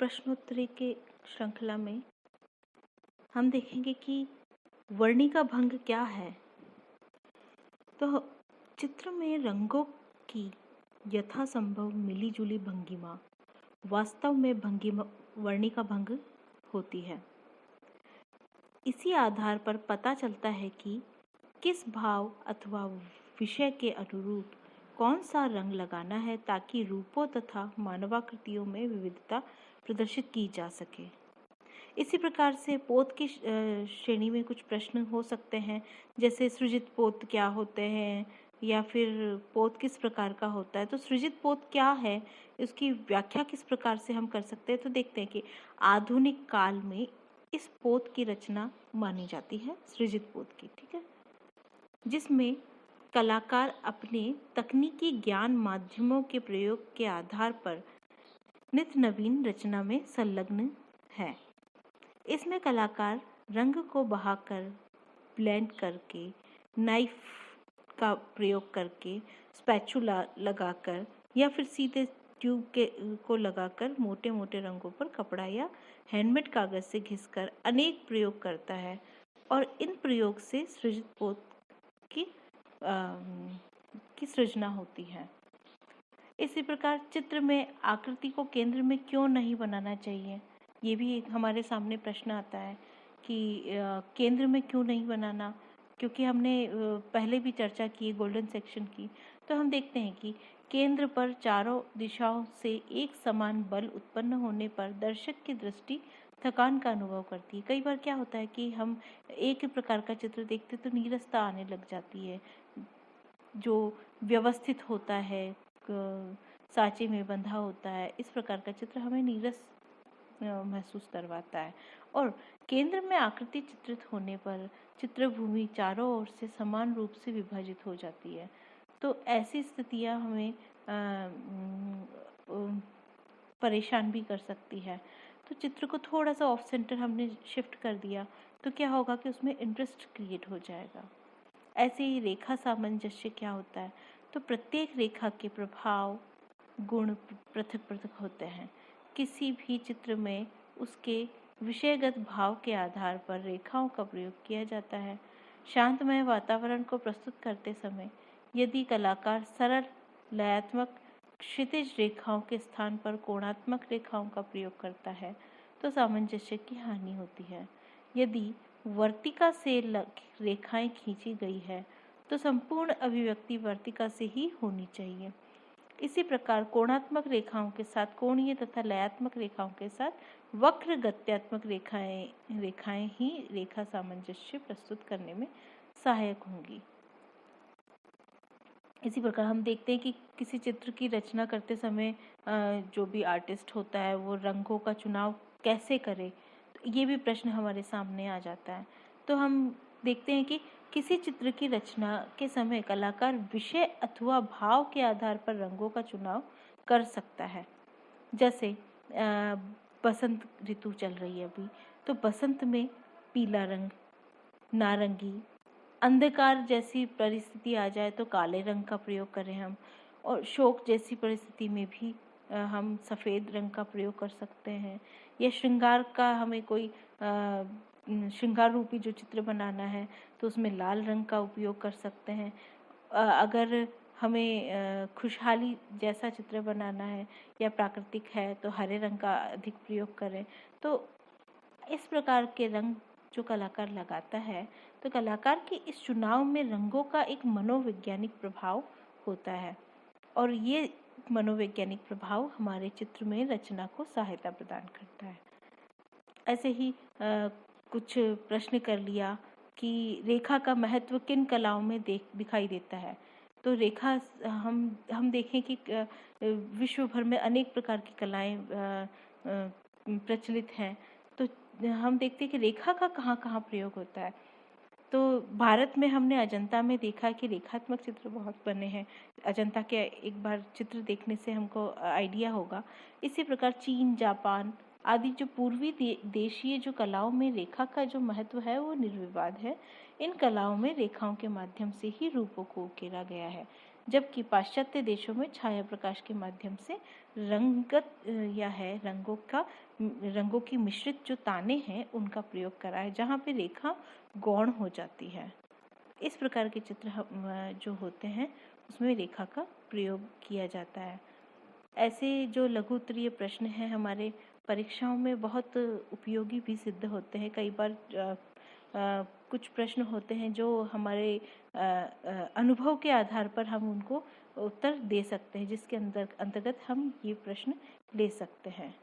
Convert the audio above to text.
प्रश्नोत्तरी के श्रृंखला में हम देखेंगे कि वर्णिका भंग क्या है। तो चित्र में रंगों की यथासंभव मिलीजुली भंगिमा वास्तव में भंगिमा वर्णिका भंग होती है। इसी आधार पर पता चलता है कि किस भाव अथवा विषय के अनुरूप कौन सा रंग लगाना है ताकि रूपों तथा मानवाकृतियों में विविधता प्रदर्शित की जा सके। इसी प्रकार से पोत की श्रेणी में कुछ प्रश्न हो सकते हैं, जैसे सृजित पोत क्या होते हैं या फिर पोत किस प्रकार का होता है। तो सृजित पोत क्या है, इसकी व्याख्या किस प्रकार से हम कर सकते हैं। तो देखते हैं कि आधुनिक काल में इस पोत की रचना मानी जाती है सृजित पोत की, ठीक है, जिसमें कलाकार अपने तकनीकी ज्ञान माध्यमों के प्रयोग के आधार पर नित्य नवीन रचना में संलग्न है। इसमें कलाकार रंग को बहाकर, ब्लेंड करके, नाइफ का प्रयोग करके, स्पैचुला लगाकर या फिर सीधे ट्यूब को लगाकर मोटे मोटे रंगों पर कपड़ा या हैंडमेड कागज से घिसकर अनेक प्रयोग करता है और इन प्रयोग से सृजित पोत की सृजना होती है। इसी प्रकार चित्र में आकृति को केंद्र में क्यों नहीं बनाना चाहिए, ये भी एक हमारे सामने प्रश्न आता है कि केंद्र में क्यों नहीं बनाना, क्योंकि हमने पहले भी चर्चा की गोल्डन सेक्शन की। तो हम देखते हैं कि केंद्र पर चारों दिशाओं से एक समान बल उत्पन्न होने पर दर्शक की दृष्टि थकान का अनुभव करती है। कई बार क्या होता है कि हम एक ही प्रकार का चित्र देखते तो नीरसता आने लग जाती है। जो व्यवस्थित होता है, सांचे में बंधा होता है, इस प्रकार का चित्र हमें नीरस महसूस करवाता है। और केंद्र में आकृति चित्रित होने पर चित्रभूमि चारों ओर से समान रूप से विभाजित हो जाती है। तो ऐसी स्थितियां हमें परेशान भी कर सकती है। तो चित्र को थोड़ा सा ऑफ सेंटर हमने शिफ्ट कर दिया तो क्या होगा कि उसमें इंटरेस्ट क्रिएट हो जाएगा। ऐसे ही रेखा सामंजस्य क्या होता है, तो प्रत्येक रेखा के प्रभाव गुण पृथक पृथक होते हैं। किसी भी चित्र में उसके विषयगत भाव के आधार पर रेखाओं का प्रयोग किया जाता है। शांतमय वातावरण को प्रस्तुत करते समय यदि कलाकार सरल लयात्मक क्षितिज रेखाओं के स्थान पर कोणात्मक रेखाओं का प्रयोग करता है तो सामंजस्य की हानि होती है। यदि वर्तिका से रेखाएं खींची गई है तो संपूर्ण अभिव्यक्ति वर्तिका से ही होनी चाहिए। इसी प्रकार कोणात्मक रेखाओं के साथ कोणीय तथा लयात्मक रेखाओं के साथ वक्र गत्यात्मक रेखाएं ही रेखा सामंजस्य प्रस्तुत करने में सहायक होंगी। इसी प्रकार हम देखते हैं कि किसी चित्र की रचना करते समय जो भी आर्टिस्ट होता है वो रंगों का चुनाव कैसे करे, तो ये भी प्रश्न हमारे सामने आ जाता है। तो हम देखते हैं कि किसी चित्र की रचना के समय कलाकार विषय अथवा भाव के आधार पर रंगों का चुनाव कर सकता है। जैसे बसंत ऋतु चल रही है अभी, तो बसंत में पीला रंग, नारंगी, अंधकार जैसी परिस्थिति आ जाए तो काले रंग का प्रयोग करें हम, और शोक जैसी परिस्थिति में भी हम सफ़ेद रंग का प्रयोग कर सकते हैं। या श्रृंगार का हमें कोई श्रृंगार रूपी जो चित्र बनाना है तो उसमें लाल रंग का उपयोग कर सकते हैं। अगर हमें खुशहाली जैसा चित्र बनाना है या प्राकृतिक है तो हरे रंग का अधिक प्रयोग करें। तो इस प्रकार के रंग जो कलाकार लगाता है, तो कलाकार के इस चुनाव में रंगों का एक मनोवैज्ञानिक प्रभाव होता है और ये मनोवैज्ञानिक प्रभाव हमारे चित्र में रचना को सहायता प्रदान करता है। ऐसे ही कुछ प्रश्न कर लिया कि रेखा का महत्व किन कलाओं में दिखाई देता है। तो रेखा हम देखें कि विश्व भर में अनेक प्रकार की कलाएं प्रचलित हैं, तो हम देखते हैं कि रेखा का कहाँ कहाँ प्रयोग होता है। तो भारत में हमने अजंता में देखा कि रेखात्मक चित्र बहुत बने हैं। अजंता के एक बार चित्र देखने से हमको आइडिया होगा। इसी प्रकार चीन, जापान आदि जो पूर्वी देशीय जो कलाओं में रेखा का जो महत्व है वो निर्विवाद है। इन कलाओं में रेखाओं के माध्यम से ही रूपों को उकेरा गया है, जबकि पाश्चात्य देशों में छाया प्रकाश के माध्यम से रंगों की मिश्रित जो ताने हैं उनका प्रयोग करा है, जहाँ पे रेखा गौण हो जाती है। इस प्रकार के चित्र जो होते हैं उसमें रेखा का प्रयोग किया जाता है। ऐसे जो लघु उत्तरीय प्रश्न हैं हमारे परीक्षाओं में बहुत उपयोगी भी सिद्ध होते हैं। कई बार कुछ प्रश्न होते हैं जो हमारे अनुभव के आधार पर हम उनको उत्तर दे सकते हैं, जिसके अंतर्गत हम ये प्रश्न ले सकते हैं।